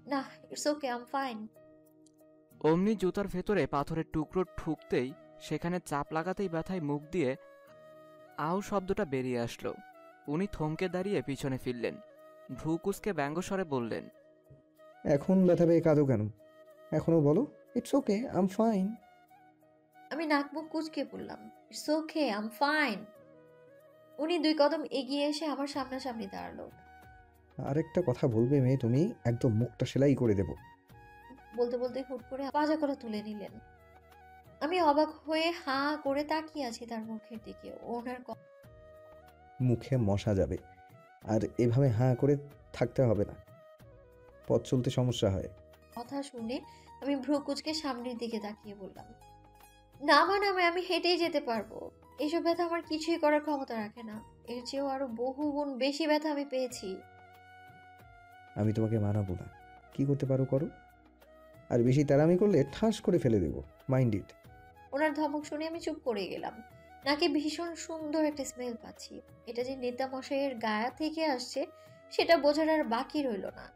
না, it's okay, I am fine. অমনি জুতার ভেতরে পাথরের টুকরো ঠুকতেই সেখানে চাপ লাগাতেই ব্যথায় মুখ দিয়ে আউ শব্দটা বেরিয়ে আসলো। উনি থমকে দাঁড়িয়ে পিছনে ফিরলেন, ভ্রু কুঁচকে ব্যঙ্গস্বরে বললেন, এখন ব্যথা পেয়ে কাঁদো কেন? এখনো বলো it's okay I am fine. আমি নাক মুখ কুঁচকে বললাম, it's okay, I am fine. উনি 2 কদম এগিয়ে এসে আমার সামনাসামনি দাঁড়ালো। আরেকটা কথা বলবে মেয়ে তুমি, একদম মুখটা সেলাই করে দেব। বলতে বলতে হুট করে পাজা গলা তুলে নিলেন। আমি অবাক হয়ে হাঁ করে তাকিয়ে আছি তার মুখের দিকে। ওনার মুখে মশা যাবে, আর এভাবে হাঁ করে থাকতে হবে না, পথ চলতে সমস্যা হয়। কথা শুনে আমি ভ্রু কুঁচকে সামনের দিকে তাকিয়ে বললাম, না মানে আমি হেঁটেই যেতে পারবো। এইসব ব্যথা আমার কিছুই করার ক্ষমতা রাখে না। এর চেয়েও আরো বহু গুণ বেশি ব্যথা আমি পেয়েছি। আমি তোমাকে মানাবো না, কি করতে পারো করো, আর বেশি তাড়ামি করলে ঠাস করে ফেলে দেবো, মাইন্ড ইট। ওনার ধমক শুনে আমি চুপ করে গেলাম। নাকি ভীষণ সুন্দর একটা স্মেল পাচ্ছি। এটা যে নেতা মশাইয়ের গায়ে থেকে আসছে সেটা বোঝার আর বাকি রইল না।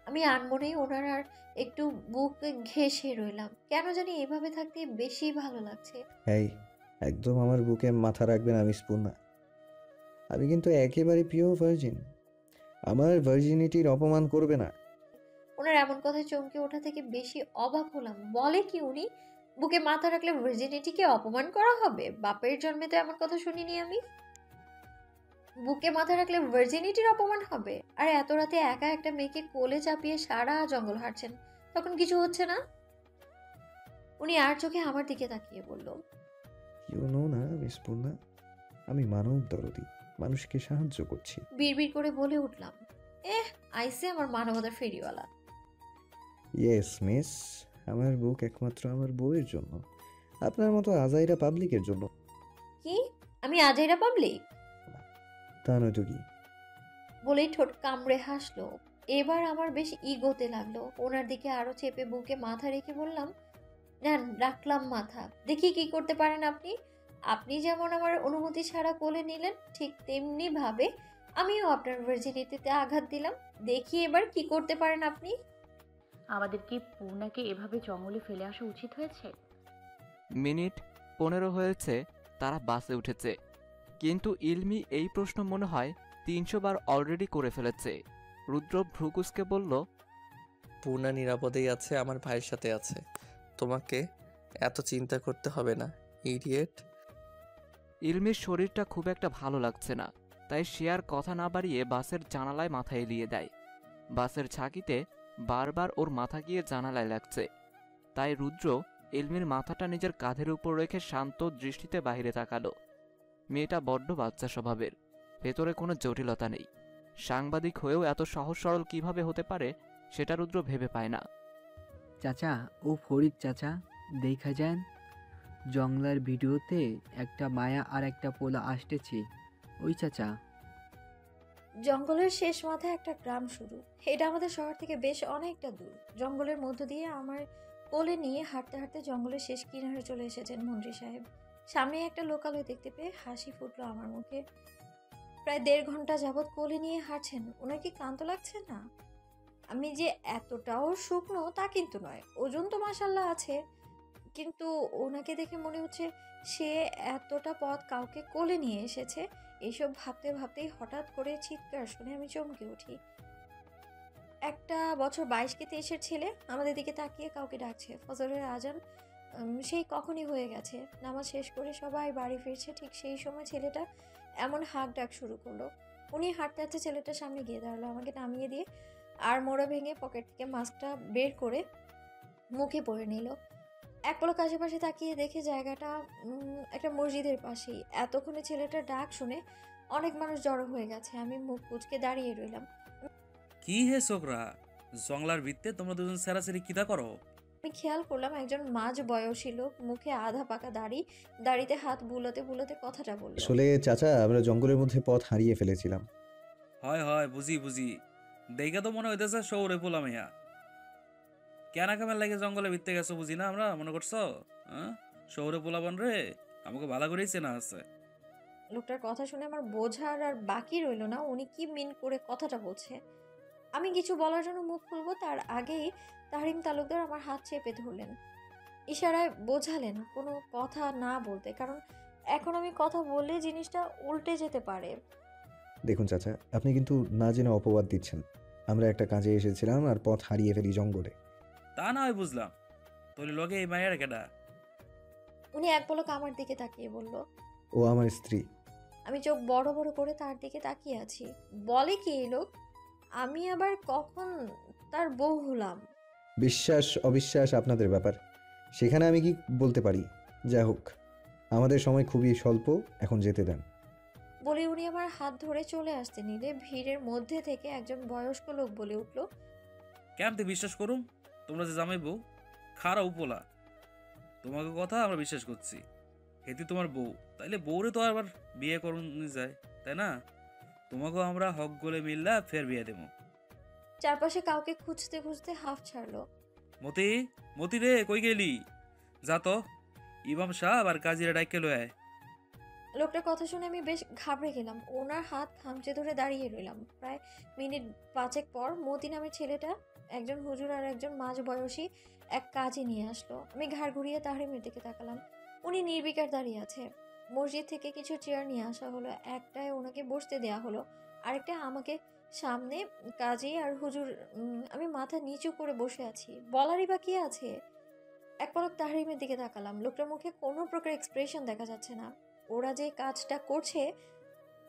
আমি আনমনেই ওনার আর একটু বুক ঘেঁষে রইলাম। কেন জানি এভাবে থাকতে বেশি ভালো লাগছে। এই, একদম আমার বুকে মাথা রাখবেন আমি স্পুন না। আমি কিন্তু একেবারে পিওর ভার্জিন, আমার ভার্জিনিটির অপমান করবে না। ওনার এমন কথায় চমকে ওঠা থেকে বেশি অবাক হলাম। বলে কি উনি? বুকে মাথা রাখলে ভার্জিনিটিকে অপমান করা হবে? বাপের জন্মে তো এমন কথা শুনিনি আমি। বুকে মাথা রাখলে ভার্জিনিটির অপমান হবে? আর এত রাতে একা একটা মেয়েকে কোলে চাপিয়ে সারা জঙ্গল হাঁটছেন, তখন কিছু হচ্ছে না? উনি আর চোখে আমার দিকে তাকিয়ে বলল, ইউ নো না মিস পূর্ণা, আমি মানব দরদি, মানুষকে সাহায্য করছি। বিড়বিড় করে বলে উঠলাম, আইসে আমার মানবতার ফেরিওয়ালা। ইয়েস মিস, আমার বুক একমাত্র আমার বউয়ের জন্য, আপনার মতো আজাইরা পাবলিকের জন্য। কি? আমি আজাইরা পাবলিক? তা নয়তো কি? বলেই ঠোঁট কামড়ে হাসলো। এবার আমার বেশ ইগোতে লাগলো। ওনার দিকে আরো চেপে বুকে মাথা রেখে বললাম, নেন, রাখলাম মাথা, দেখি কি করতে পারেন আপনি। আপনি যেমন আমার অনুমতি ছাড়া কোলে নিলেন, ঠিক তেমনি ভাবে আমিও আপনার ভার্জিনিটিতে আঘাত দিলাম। দেখি এবার কি করতে পারেন আপনি। আমাদের কি পূর্ণাকে এভাবে জঙ্গলে ফেলে আসা উচিত হয়েছে? মিনিট 15 হয়েছে তারা বাসে উঠেছে, কিন্তু ইলমি এই প্রশ্ন মনে হয় 300 বার অলরেডি করে ফেলেছে। রুদ্র ভ্রুকুসকে বলল, পূর্ণা নিরাপদেই আছে, আমার ভাইয়ের সাথে আছে, তোমাকে এত চিন্তা করতে হবে না, ইডিয়েট। ইলমির শরীরটা খুব একটা ভালো লাগছে না, তাই সে আর কথা না বাড়িয়ে বাসের জানালায় মাথা এলিয়ে দেয়। বাসের ঝাঁকিতে বারবার ওর মাথা গিয়ে জানালায় লাগছে, তাই রুদ্র ইলমির মাথাটা নিজের কাঁধের উপর রেখে শান্ত দৃষ্টিতে বাইরে তাকালো। মেয়েটা বড্ড বাচ্চা স্বভাবের, ভেতরে কোনো জটিলতা নেই। সাংবাদিক হয়েও এত সহজ সরল কিভাবে হতে পারে সেটা রুদ্র ভেবে পায় না। চাচা, ও ফরিদ চাচা, দেখা যান জংলার ভিডিওতে একটা মায়া আর একটা পোলা আসতেছে, ওই চাচা। জঙ্গলের শেষ মাথায় একটা গ্রাম শুরু। এটা আমাদের শহর থেকে বেশ অনেকটা দূর। জঙ্গলের মধ্য দিয়ে আমার কোলে নিয়ে হাঁটতে হাঁটতে জঙ্গলের শেষ কিনারে চলে এসেছেন মন্ত্রী সাহেব। সামনে একটা লোকালয় দেখতে পেয়ে হাসি ফুটলো আমার মুখে। প্রায় 1.5 ঘন্টা যাবৎ কোলে নিয়ে হাঁটছেন, ওনার কি ক্লান্ত লাগছে না? আমি যে এতটাও শুকনো তা কিন্তু নয়, ওজন তো মাসাল্লাহ আছে, কিন্তু ওনাকে দেখে মনে হচ্ছে সে এতটা পথ কাউকে কোলে নিয়ে এসেছে। এইসব ভাবতে ভাবতেই হঠাৎ করে চিৎকার শুনে আমি চমকে উঠি। একটা বছর 22 কি 23-এর ছেলে আমাদের দিকে তাকিয়ে কাউকে ডাকছে। ফজরের আজান সেই কখনই হয়ে গেছে। নামাজ শেষ করে সবাই বাড়ি ফিরছে, ঠিক সেই সময় ছেলেটা এমন হাঁক ডাক শুরু করলো। উনি হাঁটতে হাঁটতে ছেলেটার সামনে গিয়ে দাঁড়ালো, আমাকে নামিয়ে দিয়ে আর মোড়া ভেঙে পকেট থেকে মাস্কটা বের করে মুখে পরে নিল। এক পলক আশেপাশে তাকিয়ে দেখে জায়গাটা একটা মসজিদের পাশেই। এতক্ষণে ছেলেটার ডাক শুনে অনেক মানুষ জড়ো হয়ে গেছে। আমি মুখ কুঁচকে দাঁড়িয়ে রইলাম। কি হে ছোকরা, জংলার ভিত্তে তোমরা দুজন সেরাসেরি কিতা করো? আমি খেয়াল করলাম একজন মাঝ বয়সী লোক, মুখে আধা পাকা দাড়ি, দাড়িতে হাত বুলাতে বুলাতে কথাটা বলল। আসলে চাচা, আমরা জঙ্গলের মধ্যে পথ হারিয়ে ফেলেছিলাম। হয় হয়, বুঝি বুঝি, দেখে তো মনে হইতেছে শহরে পোলা মেয়া। কেনা কামের লাগে জঙ্গলে ভিত্তে গেছো বুঝি না আমরা, মনে করছো? হ্যাঁ, শহরে পোলাবান রে আমাকে ভালো করেই চেনা আছে। লোকটার কথা শুনে আমার বোঝার আর বাকি রইল না উনি কি মিন করে কথাটা বলছে। আমি কিছু বলার জন্য মুখ খুলবো তার আগেই তাহরিম তালুকদার আমার হাত চেপে ধরলেন, ইশারায় বোঝালেন কোনো কথা না বলতে, কারণ এখন আমি কথা বললে জিনিসটা উল্টে যেতে পারে। দেখুন চাচা, আপনি কিন্তু না জেনে অপবাদ দিচ্ছেন। আমরা একটা কাজে এসেছিলাম আর পথ হারিয়ে ফেলি জঙ্গলে। তা না হয় বুঝলাম, তোর লগে এই মায়ের কেডা? উনি এক পলক আমার দিকে তাকিয়ে বলল। ও আমার স্ত্রী। আমি চোখ বড় বড় করে তার দিকে তাকিয়ে আছি। বলে কি এই লোক? আমি আবার কখন তার বউ হলাম? বিশ্বাস অবিশ্বাস আপনাদের ব্যাপার, সেখানে আমি কি বলতে পারি? যা হোক, আমাদের সময় খুবই স্বল্প, এখন যেতে দেন। বলে উনি আমার হাত ধরে চলে আসতে নিলে ভিড়ের মধ্যে থেকে একজন বয়স্ক লোক বলে উঠল, কেমতে বিশ্বাস করুম? তোমরা যে জামাই বউ, খারাপ উপলা, তোমাকে কথা আমরা বিশ্বাস করছি। হেতি তোমার বউ, তাইলে বউরে তো আবার বিয়ে করুন যায়, তাই না? তোমাকেও আমরা হক গলে মিললা ফের বিয়ে দেবো। চারপাশে কাউকে খুঁজতে খুঁজতে হাফ ছাড়লো। মতি, মতি রে, কই গেলি? যা তো, ইমাম সাহেব আর কাজীরা ডাইকে লয়। লোকটার কথা শুনে আমি বেশ ঘাবড়ে গেলাম। ওনার হাত খামচে ধরে দাঁড়িয়ে রইলাম। প্রায় মিনিট 5 পর মতি নামের ছেলেটা, একজন হুজুর আর একজন মাঝ বয়সী এক কাজী নিয়ে আসলো। আমি ঘাড় ঘুরিয়ে তাহরিমের দিকে তাকালাম। উনি নির্বিকার দাঁড়িয়ে আছে। মসজিদ থেকে কিছু চেয়ার নিয়ে আসা হলো, একটায় ওনাকে বসতে দেয়া হলো, আরেকটা আমাকে। সামনে কাজী আর হুজুর। আমি মাথা নিচু করে বসে আছি, বলারই বা কি আছে? এক পলক তাহরিমের দিকে তাকালাম। লোকটার মুখে কোনো প্রকার এক্সপ্রেশন দেখা যাচ্ছে না। ওরা যে কাজটা করছে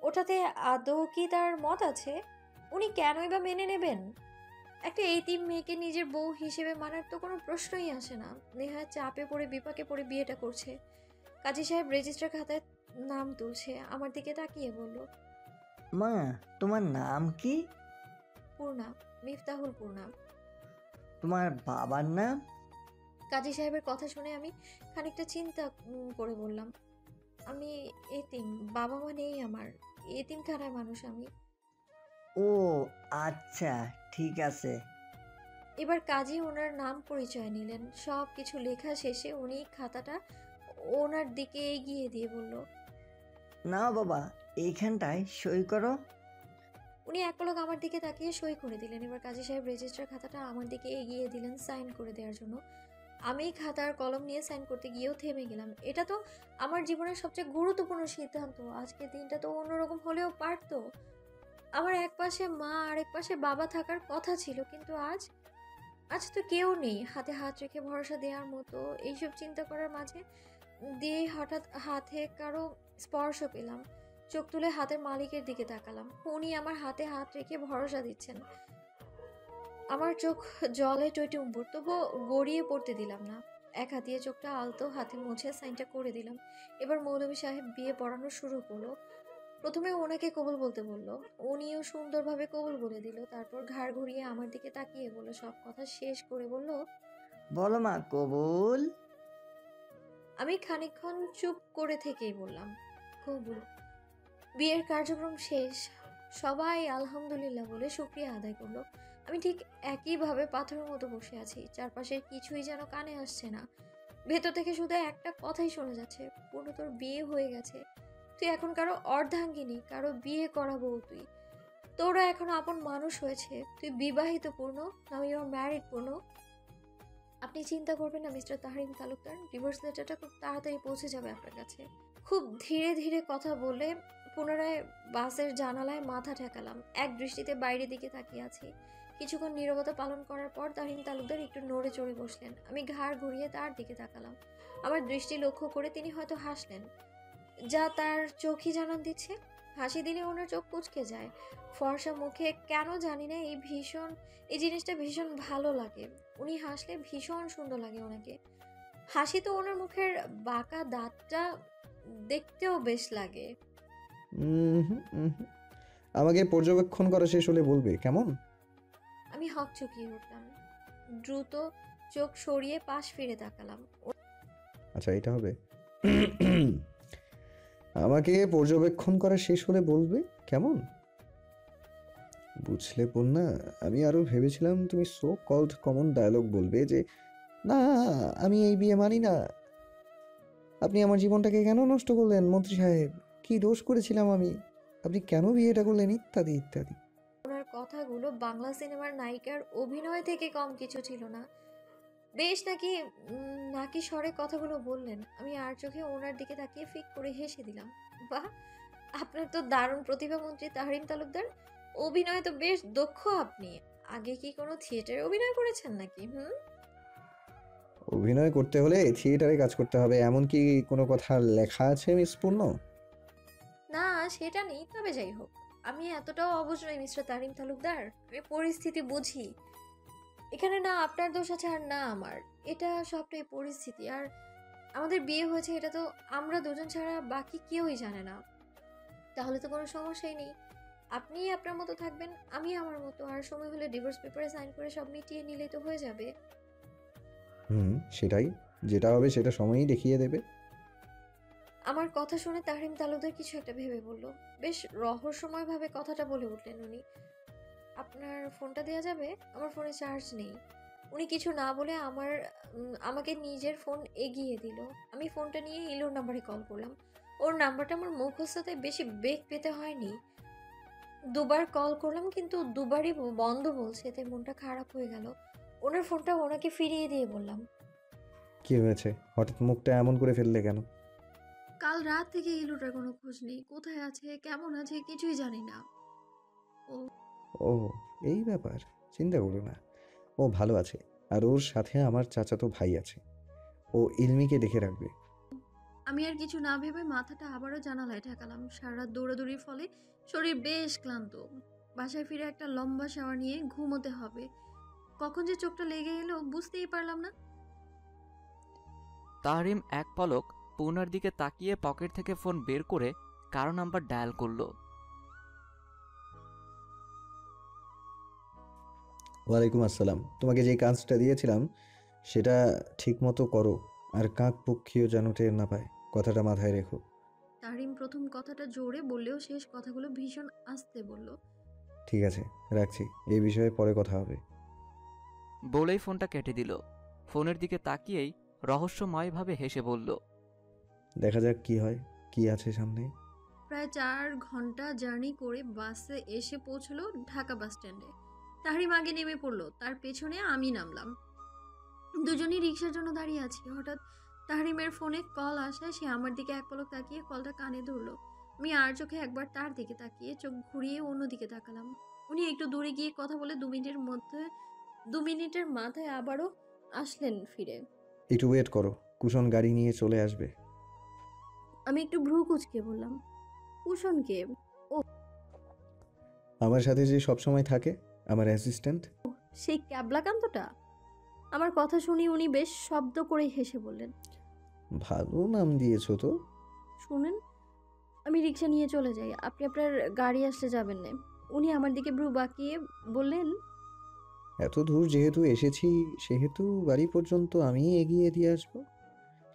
ওটাতে আদৌ কি তার মত আছে? উনি কেনই বা মেনে নেবেন? একটা এতিম মেয়েকে নিজের বউ হিসেবে মানার তো কোনো প্রশ্নই আসে না। নেহা চাপে পড়ে বিপাকে পড়ে বিয়েটা করছে। কাজী সাহেব রেজিস্টার খাতায় নাম তুলছে, আমার দিকে তাকিয়ে বলল, মা, তোমার নাম কি? পূর্ণা, মিফতাহুল পূর্ণা। তোমার বাবার নাম? কাজী সাহেবের কথা শুনে আমি খানিকটা চিন্তা করে বললাম, আমি এতিম, বাবা মা নেই আমার, এতিমখানায় মানুষ আমি। ও আচ্ছা, ঠিক আছে। এবার কাজী ওনার নাম পরিচয় নিলেন। সব কিছু লেখা শেষে উনি খাতাটা ওনার দিকে এগিয়ে দিয়ে বলল, নাও বাবা, এইখানটায় সই করো। উনি এক পলক আমার দিকে তাকিয়ে সই করে দিলেন। এবার কাজী সাহেব রেজিস্টার খাতাটা আমার দিকে এগিয়ে দিলেন সাইন করে দেওয়ার জন্য। আমি খাতার কলম নিয়ে সাইন করতে গিয়েও থেমে গেলাম। এটা তো আমার জীবনের সবচেয়ে গুরুত্বপূর্ণ সিদ্ধান্ত। আজকের দিনটা তো অন্যরকম হলেও পারতো। আমার এক পাশে মা আর এক পাশে বাবা থাকার কথা ছিল, কিন্তু আজ আজ তো কেউ নেই হাতে হাত রেখে ভরসা দেওয়ার মতো। এইসব চিন্তা করার মাঝে দিয়েই হঠাৎ হাতে কারো স্পর্শ পেলাম। চোখ তুলে হাতের মালিকের দিকে তাকালাম। উনি আমার হাতে হাত রেখে ভরসা দিচ্ছেন। আমার চোখ জলে টইটুম্বুর, তবুও গড়িয়ে পড়তে দিলাম না। এক হাত দিয়ে চোখটা আলতো হাতে মুছে সাইনটা করে দিলাম। এবার মৌলভী সাহেব বিয়ে পড়ানো শুরু করলো। প্রথমে ওনাকে কবুল বলতে বললো, উনিও সুন্দরভাবে কবুল বলে দিল। তারপর ঘাড় ঘুরিয়ে আমার দিকে তাকিয়ে বললো, সব কথা শেষ করে বলল, বলো মা, কবুল। আমি খানিকক্ষণ চুপ করে থেকেই বললাম, কবুল। বিয়ের কার্যক্রম শেষ। সবাই আলহামদুলিল্লাহ বলে শুকরিয়া আদায় করলো। আমি ঠিক একইভাবে পাথরের মতো বসে আছি। চারপাশের কিছুই যেন কানে আসছে না। ভেতর থেকে শুধু একটা কথাই শোনা যাচ্ছে, পূর্ণ, তোর বিয়ে হয়ে গেছে। তুই এখন কারো অর্ধাঙ্গিনী, কারো বিয়ে করাবো তুই। তোরা এখন আপন মানুষ হয়েছে। তুই বিবাহিত পূর্ণ, নাও ইউ আর ম্যারিড পূর্ণ। আপনি চিন্তা করবেন না মিস্টার তাহরিম তালুকদার, ডিভোর্স লেটারটা খুব তাড়াতাড়ি পৌঁছে যাবে আপনার কাছে। খুব ধীরে ধীরে কথা বলে পুনরায় বাসের জানালায় মাথা ঠেকালাম। এক দৃষ্টিতে বাইরের দিকে তাকিয়ে আছি। কিছুক্ষণ নীরবতা পালন করার পর তাহরিম তালুকদার একটু নড়ে চড়ে বসলেন। আমি ঘাড় ঘুরিয়ে তার দিকে তাকালাম। আমার দৃষ্টি লক্ষ্য করে তিনি হয়তো হাসলেন, যা তার চোখই জানান দিচ্ছে। হাসি দিলে ওনার চোখ কুঁচকে যায়। ফর্সা মুখে কেন জানি না এই জিনিসটা ভীষণ ভালো লাগে। উনি হাসলে ভীষণ সুন্দর লাগে ওনাকে। হাসি তো ওনার মুখের বাঁকা দাঁতটা দেখতেও বেশ লাগে। আমাকে পর্যবেক্ষণ করা শেষ হলে বলবে, কেমন? আমি হকচকিয়ে উঠলাম। দ্রুত চোখ সরিয়ে পাশ ফিরে তাকালাম। আচ্ছা, এটা হবে। আমাকে পর্যবেক্ষণ করা শেষ হলে বলবে, কেমন? বুঝলে পূর্ণা, আমি আরো ভেবেছিলাম তুমি সো কল্ড কমন ডায়লগ বলবে যে, না আমি এই বিয়ে মানি না, আপনি আমার জীবনটাকে কেন নষ্ট করলেন মন্ত্রী সাহেব, কি দোষ করেছিলাম আমি, আপনি কেন বিয়েটা করলেন, ইত্যাদি ইত্যাদি। ওনার কথাগুলো বাংলা সিনেমার নায়িকার অভিনয় থেকে কম কিছু ছিল না। বেশ নাকি স্বরে কথাগুলো বললেন। আমি আর চোখে ওনার দিকে তাকিয়ে ফিক করে হেসে দিলাম। বাহ, আপনার তো দারুণ প্রতিভা মন্ত্রী তাহরিম তালুকদার। অভিনয় তো বেশ দক্ষ আপনি। আগে কি কোনো থিয়েটারে অভিনয় করেছেন নাকি? অভিনয় করতে হলে থিয়েটারে কাজ করতে হবে, এমন কি কোনো কথা লেখা আছে মিস পূর্ণ? না, সেটা নেই। তবে যাই হোক, আমি এতটাও অবুঝ নই মিস্টার তারিম তালুকদার। আমি পরিস্থিতি বুঝি। এখানে না আপনার দোষ আছে আর না আমার। এটা সবটাই পরিস্থিতি। আর আমাদের বিয়ে হয়েছে এটা তো আমরা দুজন ছাড়া বাকি কেউই জানে না। তাহলে তো কোনো সমস্যাই নেই। আপনি আপনার মতো থাকবেন, আমি আমার মতো। আর সময় হলে ডিভোর্স পেপারে সাইন করে সব মিটিয়ে নিলেই তো হয়ে যাবে। সেটাই, যেটা হবে সেটা সময়ই দেখিয়ে দেবে। আমার কথা শুনে তাহরিম তালুকদার কিছু একটা ভেবে বলল। বেশ রহস্যময়ভাবে কথাটা বলে উঠলেন উনি। আপনার ফোনটা দেওয়া যাবে? আমার ফোনে চার্জ নেই। উনি কিছু না বলে আমাকে নিজের ফোন এগিয়ে দিল। আমি ফোনটা নিয়ে ইলোর নাম্বারে কল করলাম। ওর নাম্বারটা আমার মুখস্থ, তাই বেশি বেগ পেতে হয়নি। দুবার কল করলাম কিন্তু দুবারই বন্ধ বলছে, তাই মনটা খারাপ হয়ে গেল। ওনার ফোনটা ওনাকে ফিরিয়ে দিয়ে বললাম, কি হয়েছে, হঠাৎ মুখটা এমন করে ফেললে কেন? কাল রাত থেকে ইলুটার কোনো খোঁজ নেই। কোথায় আছে, কেমন আছে, কিছুই জানি না। ও, এই ব্যাপার। চিন্তা করো না, ও ভালো আছে। আর ওর সাথে আমার চাচাতো ভাই আছে, ও ইলমিকে দেখে রাখবে। আমি আর কিছু না ভেবে মাথাটা আবারও জানালায় ঠেকালাম। সারা রাত দৌড়াদৌড়ির ফলে শরীর বেশ ক্লান্ত। বাসায় ফিরে একটা লম্বা শাওয়ার নিয়ে ঘুমোতে হবে। কখন যে চোখটা লেগে এলো বুঝতেই পারলাম না। তাহরিম এক পলক পূর্ণার দিকে তাকিয়ে পকেট থেকে ফোন বের করে কারো নাম্বার ডায়াল করলো। ওয়ালাইকুম আসসালাম। তোমাকে যে কাজটা দিয়েছিলাম সেটা ঠিক মতো করো, আর কাক পক্ষীও যেন টের না পায়, কথাটা মাথায় রেখো। তারিম প্রথম কথাটা জোরে বললেও শেষ কথাগুলো ভীষণ আস্তে বলল। ঠিক আছে, রাখছি, এই বিষয়ে পরে কথা হবে। বলেই ফোনটা কেটে দিল। ফোনের দিকে তাকিয়েই রহস্যময়ভাবে হেসে বলল, দেখা যাক কি হয়, কি আছে সামনে। প্রায় 4 ঘন্টা জার্নি করে বাসে এসে পৌঁছলো ঢাকা বাস স্ট্যান্ডে। তাহরিম আগে নেমে পড়লো, তার পেছনে আমি নামলাম। দুজনই রিক্সার জন্য দাঁড়িয়ে আছি। হঠাৎ তাহরিমের ফোনে কল আসায় সে আমার দিকে এক পলক তাকিয়ে কলটা কানে ধরলো। আমি আর চোখে একবার তার দিকে তাকিয়ে চোখ ঘুরিয়ে অন্যদিকে তাকালাম। উনি একটু দূরে গিয়ে কথা বলে 2 মিনিটের মাথায় আবারও আসলেন ফিরে। একটু ওয়েট করো, কুশন গাড়ি নিয়ে চলে আসবে। আমি একটু ভ্রু কুঁচকে বললাম, কুশনকে? আমার সাথে যে সবসময় থাকে, আমার অ্যাসিস্ট্যান্ট। সেই ক্যাবলাকান্তটা? আমার কথা শুনি উনি বেশ শব্দ করে হেসে বললেন, ভালো নাম দিয়েছো তো। শুনেন, আমি রিক্সা নিয়ে চলে যাই, আপনি আপনার গাড়ি আসলে যাবেন না। উনি আমার দিকে ভ্রু বাঁকিয়ে বললেন, এত দূর যেহেতু এসেছি সেহেতু বাড়ি পর্যন্ত আমি এগিয়ে দিয়ে আসবো,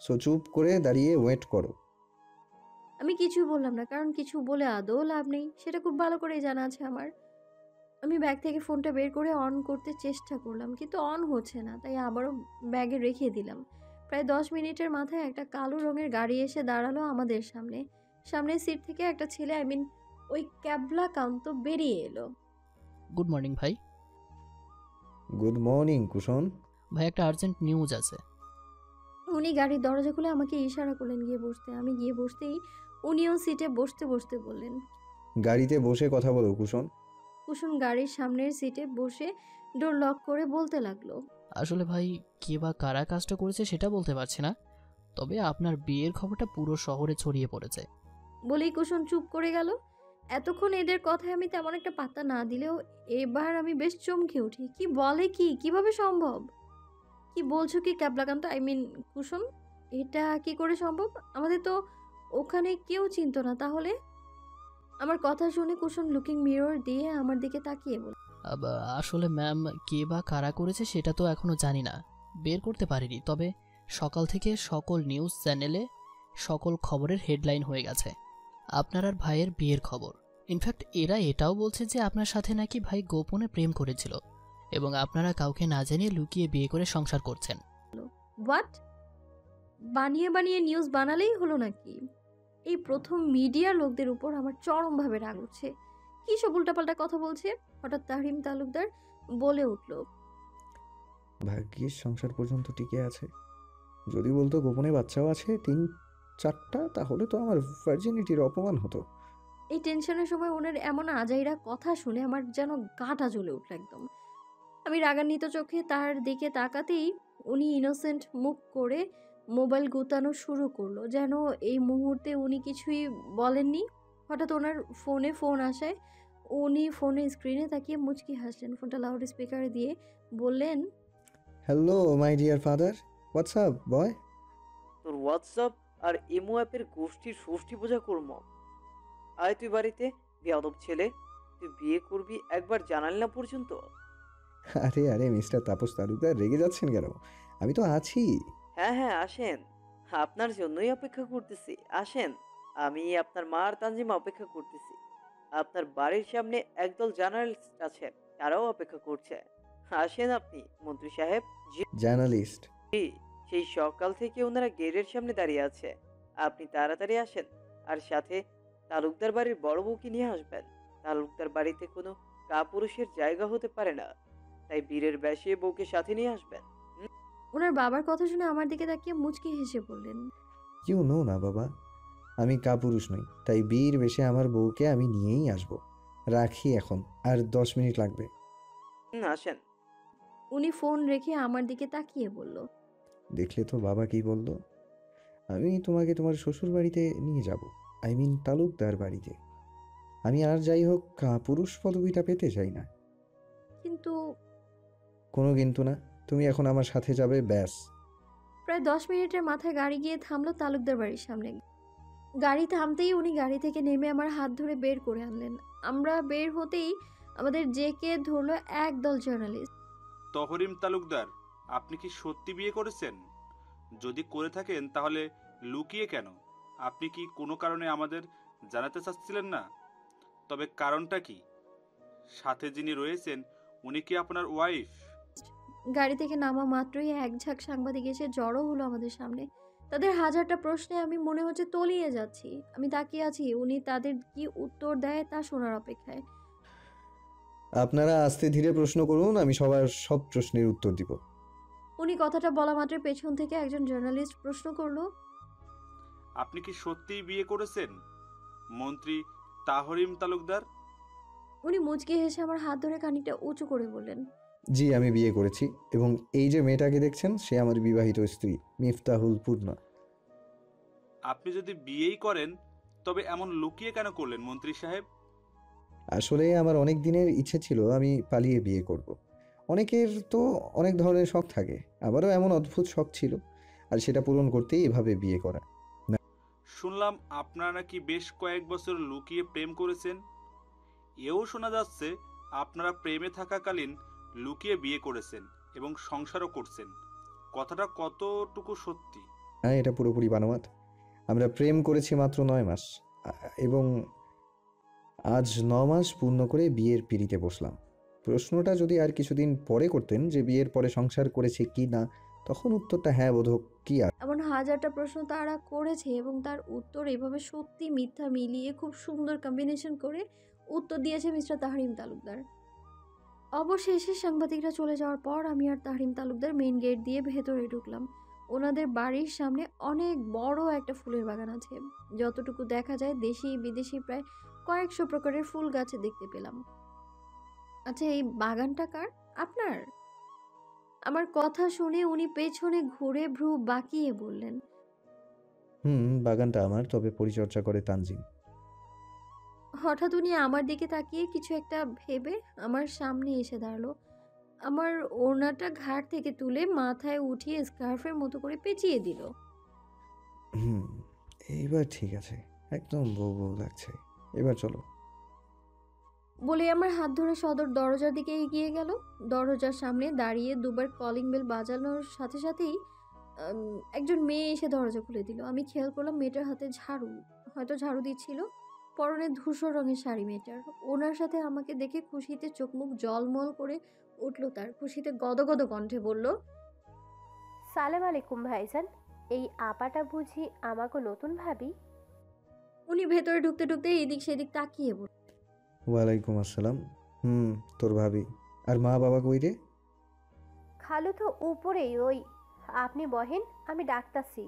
সো চুপ করে দাঁড়িয়ে ওয়েট করো। আমি কিছু বললাম না, কারণ কিছু বলে আদৌ লাভ নেই, সেটা খুব ভালো করেই জানা আছে আমার। আমি ব্যাগ থেকে ফোনটা বের করে অন করতে চেষ্টা করলাম, কিন্তু অন হচ্ছে না, তাই আবারও ব্যাগে রেখে দিলাম। প্রায় 10 মিনিটের মাথায় একটা কালো রঙের গাড়ি এসে দাঁড়ালো আমাদের সামনে। সামনের সিট থেকে একটা ছেলে, ওই ক্যাবলাকান্ত বেরিয়ে এলো। গুড মর্নিং ভাই। Good morning cushion. ভাই একটা আর্জেন্ট নিউজ আছে। উনি গাড়ির দরজা খুলে আমাকে ইশারা করলেন গিয়ে বসতে। আমি গিয়ে বসতেই উনিও সিটে বসতে বসতে বললেন, গাড়িতে বসে কথা বলো কুশন। কুসুম গাড়ির সামনের সিটে বসে ডোর লক করে বলতে লাগলো, আসলে ভাই কে বা কারা কাজটা করেছে সেটা বলতে পারছি না, তবে আপনার বিয়ের খবরটা পুরো শহরে ছড়িয়ে পড়েছে। বলেই কুসুম চুপ করে গেল। এতক্ষণ এদের কথায় আমি তেমন একটা পাত্তা না দিলেও এবার আমি বেশ চমকে উঠি। কি বলে, কিভাবে সম্ভব? কি বলছো কি ক্যাবলাকান্ত, কুসুম? এটা কি করে সম্ভব? আমাদের তো ওখানে কেউ চিনতো না। তাহলে? আমার কথা শুনে কুসুম লুকিং মিরর দিয়ে আমার দিকে তাকিয়ে বলল, আসলে ম্যাম কে বা কারা করেছে সেটা তো এখনো জানি না, বের করতে পারিনি। তবে সকাল থেকে সকল নিউজ চ্যানেলে সকল খবরের হেডলাইন হয়ে গেছে আপনার আর ভাইয়ের বিয়ের খবর। ইনফ্যাক্ট এরা এটাও বলছে যে আপনার সাথে নাকি ভাই গোপনে প্রেম করেছিল এবং আপনারা কাউকে না জানিয়ে লুকিয়ে বিয়ে করে সংসার করছেন। হোয়াট? বানিয়ে বানিয়ে নিউজ বানালেই হলো নাকি? এই প্রথম মিডিয়ার লোকদের উপর আমার চরমভাবে রাগ উঠছে। কি সব উল্টাপাল্টা কথা বলছে। হঠাৎ তাহরিম তালুকদার বলে উঠল, ভাগ্যিস সংসার পর্যন্ত টিকে আছে। যদি বলতো গোপনে বাচ্চাও আছে 3-4টা, তাহলে তো আমার ভার্জিনিটির অপমান হতো। এই টেনশনের সময় ওনার এমন আজাইরা কথা শুনে আমার যেন গাটা জ্বলে উঠল একদম। আমি রাগান্বিত চোখে তার দিকে তাকাতেই উনি ইনোসেন্ট মুখ করে মোবাইল গুতানো শুরু করলো, যেন এই মুহূর্তে উনি কিছুই বলেননি। হঠাৎ ওনার ফোন আসায় উনি ফোনের স্ক্রিনে তাকিয়ে মুচকি হাসলেন। ফোনটা লাউড স্পিকারে দিয়ে বললেন, hello my dear father, WhatsApp boy. তোর হোয়াটসঅ্যাপ আর ইমো অ্যাপের গোষ্ঠীর ষষ্ঠী পূজা করব। আয় তুই বাড়িতে, বেয়াদব ছেলে। তুই বিয়ে করবি একবার জানালি না পর্যন্ত। আরে আরে মিস্টার তাপস তালুকদার, রেগে যাচ্ছেন কেন? আমি তো আছি। হ্যাঁ হ্যাঁ আসেন, আপনার জন্যই অপেক্ষা করতেছি। আসেন, আমি আপনার মা আর তানজিমা অপেক্ষা করতেছি। আপনার বাড়ির সামনে একদল জার্নালিস্ট আছেন, তারাও অপেক্ষা করছে। আসেন আপনি মন্ত্রী সাহেব। জি, জার্নালিস্ট? সেই সকাল থেকে ওনারা গেটের সামনে দাঁড়িয়ে আছে। আপনি তাড়াতাড়ি আসেন, আর সাথে তালুকদার বাড়ির বড় বউকে নিয়ে আসবেন। তালুকদার বাড়িতে কোনো কাপুরুষের জায়গা হতে পারে না, তাই বীরের বেশে বউকে সাথে নিয়ে আসবেন। ওনার বাবার কথা শুনে আমার দিকে তাকিয়ে মুচকি হেসে বললেন, কিউ নো না বাবা, আমি কাপুরুষ নই, তাই বীর বেশে আমার বউকে আমি নিয়েই আসব। রাখি এখন, আর 10 মিনিট লাগবে। আসেন। উনি ফোন রেখে আমার দিকে তাকিয়ে বলল, দেখলে তো বাবা কি বলল? আমি তোমাকে তোমার শ্বশুর বাড়িতে নিয়ে যাব, আই মিন তালুকদার বাড়িতে। আমি আর যাই হোক পুরুষ পদবিটা পেতে চাই না। কিন্তু কোনো কিন্তু না, তুমি এখন আমার সাথে যাবে, ব্যাস। প্রায় 10 মিনিটের মাথায় গাড়ি গিয়ে থামলো তালুকদার বাড়ির সামনে। গাড়ি থামতেই উনি গাড়ি থেকে নেমে আমার হাত ধরে বের করে আনলেন। আমরা বের হতেই আমাদের জেকে ধরলো একদল জার্নালিস্ট। তহরিম তালুকদার, আপনি কি সত্যি বিয়ে করেছেন? যদি করে থাকেন তাহলে লুকিয়ে কেন? আপনি কি কোনো কারণে আমাদের জানাতে চাচ্ছিলেন না? তবে কারণটা কি? সাথে যিনি রয়েছেন উনি কি আপনার ওয়াইফ? গাড়ি থেকে নামা মাত্রই এক ঝাঁক সাংবাদিক এসে জড়ো হলো আমাদের সামনে। তাদের হাজারটা প্রশ্নে আমি মনে হচ্ছে তলিয়ে যাচ্ছি। আমি তাকিয়ে আছি, উনি তাদের কি উত্তর দেয় তা শোনার অপেক্ষায়। আপনারা আস্তে ধীরে প্রশ্ন করুন, আমি সবার সব প্রশ্নের উত্তর দিব। উনি কথাটা বলা মাত্র পেছন থেকে একজন জার্নালিস্ট প্রশ্ন করলো, আপনি কি সত্যিই বিয়ে করেছেন মন্ত্রী তাহরিম তালুকদার? উনি মুচকি হেসে আমার হাত ধরে খানিকটা উঁচু করে বললেন, জি, আমি বিয়ে করেছি, এবং এই যে মেয়েটাকে দেখছেন সে আমার বিবাহিত স্ত্রী মিফতাহুল পূর্ণা। আপনি যদি বিয়েই করেন তবে এমন লুকিয়ে কেন করলেন মন্ত্রী সাহেব? আসলে আমার অনেক দিনের ইচ্ছে ছিল আমি পালিয়ে বিয়ে করব। অনেকের তো অনেক ধরনের শখ থাকে, আমারও এমন অদ্ভুত শখ ছিল, আর সেটা পূরণ করতেই এভাবে বিয়ে করা। শুনলাম আপনারা নাকি বেশ কয়েক বছর লুকিয়ে প্রেম করেছেন। এও শোনা যাচ্ছে আপনারা প্রেমে থাকাকালীন লুকিয়ে বিয়ে করেছেন এবং সংসারও করছেন। কথাটা কতটুকু সত্যি? হ্যাঁ, এটা পুরোপুরি বানোয়াট। আমরা প্রেম করেছি মাত্র 9 মাস, এবং আজ 9 মাস পূর্ণ করে বিয়ের পিঁড়িতে বসলাম। প্রশ্নটা যদি আর কিছুদিন পরে করতেন যে বিয়ের পরে সংসার করেছে কি না, তখন উত্তরটা হ্যাঁ বোধক কি আর। এমন হাজারটা প্রশ্ন তারা করেছে এবং তার উত্তর এভাবে সত্যি মিথ্যা মিলিয়ে খুব সুন্দর কম্বিনেশন করে উত্তর দিয়েছে মিস্টার তাহরিম তালুকদার। অবশেষে সাংবাদিকরা চলে যাওয়ার পর আমি আর তাহরিম তালুকদার মেইন গেট দিয়ে ভেতরে ঢুকলাম। ওনাদের বাড়ির সামনে অনেক বড় একটা ফুলের বাগান আছে। যতটুকু দেখা যায় দেশি বিদেশি প্রায় কয়েকশো প্রকারের ফুল গাছ দেখতে পেলাম। আচ্ছা, এই বাগানটা কার? আপনার? আমার কথা শুনে উনি পেছনে ঘুরে ভ্রু বাঁকিয়ে বললেন, বাগানটা আমার, তবে পরিচর্যা করে তানজিম। হঠাৎ উনি আমার দিকে তাকিয়ে কিছু একটা ভেবে আমার সামনে এসে দাঁড়ালো। আমার ওড়নাটা ঘাড় থেকে তুলে মাথায় উঠিয়ে স্কার্ফের মতো করে পেঁচিয়ে দিল। এইবার ঠিক আছে, একদম বউ বউ লাগছে, এবার চলো বলে আমার হাত ধরে সদর দরজার দিকে এগিয়ে গেল। দরজার সামনে দাঁড়িয়ে দুবার কলিং বেল বাজানোর সাথে সাথেই একজন মেয়ে এসে দরজা খুলে দিল। আমি খেয়াল করলাম মেয়েটার হাতে ঝাড়ু, হয়তো ঝাড়ু দিচ্ছিল। পরনে ধূসর রঙের শাড়ি মেয়েটার। ওনার সাথে আমাকে দেখে খুশিতে চোখ মুখ জলমল করে উঠল তার। খুশিতে গদগদ কণ্ঠে বলল, সালাম আলাইকুম ভাইজান, এই আপাটা বুঝি আমাকে নতুন ভাবি? উনি ভেতরে ঢুকতে ঢুকতে এদিক সেদিক তাকিয়ে বলল, ওয়ালাইকুম আসসালাম। হুম, তোর ভাবি। আর মা বাবা কই রে? খালু তো উপরেই, ওই আপনি বহেন, আমি ডাকতাছি।